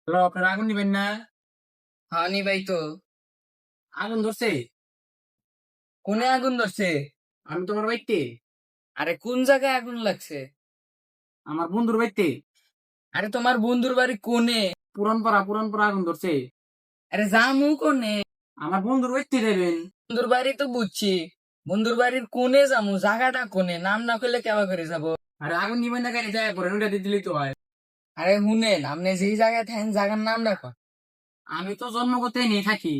Hello, আপনার আগুন নিবেন না? হ্যাঁ নি ভাই তো। আগুন ধরছে। কোনে আগুন ধরছে? আমি তোমার বাইতে, আরে কোন জায়গায় আগুন লাগছে? আমার বন্ধুর বাইতে, আরে তোমার বন্ধুর বাড়ি কোনে? পুরান পাড়া আগুন ধরছে। আরে জামু কোনে? আমার বন্ধুর বাইতে যাবেন। বন্ধুর বাড়ি তো বুঝছি, বন্ধুর বাড়ির কোনে যামু, জায়গাটা কোনে? নাম না করলে কেবা করে যাব? আরে আগুন নিবেন না গাড়ি যায় পরে ওটা দিয়ে দিলেই তো হয়। আরে শুনেন, আপনি যেই জায়গায় থাকেন জায়গার নাম রাখো। আমি তো জন্মগত নিয়ে থাকি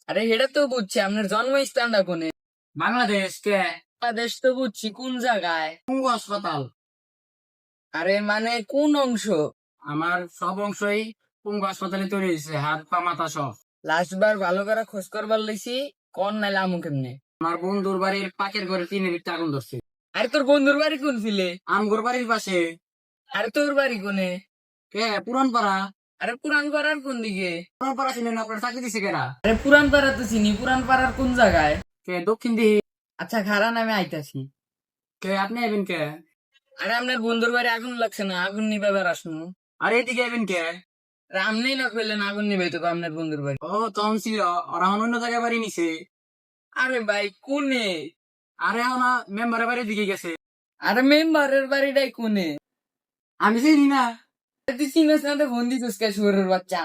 আরে এটা তো বুঝছি, আপনার জন্মস্থানটা কোনে? বাংলাদেশ কে বাংলাদেশ তো বুঝছি, কোন জায়গায়? পঙ্গু হাসপাতাল। আরে মানে কোন অংশ? আমার সব অংশই পঙ্গু হাসপাতালে তৈরি হয়েছে, হাত পা মাথা সব। লাস্ট বার ভালো করে খোঁজ করবার লইছি, কোন নাইলে আমু কেমনে? আমার বন্ধুর বাড়ির পাকের ঘরে টিনের ভিতরে আগুন ধরছে। আরে তোর বন্ধুর বাড়ি কোন ফিলে? আমগোর বাড়ির পাশে। আরে তোর বাড়ি কোনে? কে পুরান পাড়া? আরে পুরান পাড়ার কোন দিকে? পুরান পাড়া ছিলেন আপনার চাকরি দিছে কেরা? আরে পুরান পাড়া তো চিনি, পুরান পাড়ার কোন জায়গায়? কে দক্ষিণ দিকে? আচ্ছা খারা নামে আইতাছি। কে আপনি আইবেন কে? আরে আপনার বন্ধুর বাড়ি আগুন লাগছে না, আগুন নিবে বেড়াসনু। আরে এদিকে আইবেন কে? আরে আপনি না করলেন আগুন নিবে তো আপনার বন্ধুর বাড়ি। ও তখন ছিল, ওরা এখন অন্য জায়গায় বাড়ি নিছে। আরে ভাই কোনে? আরে এখন মেম্বারের বাড়ির দিকে গেছে। আরে মেম্বারের বাড়িটাই কোনে? আমি চিনি না। আরে তুই চিনিস না তো ফোন দিছিস কে শুয়োরের বাচ্চা?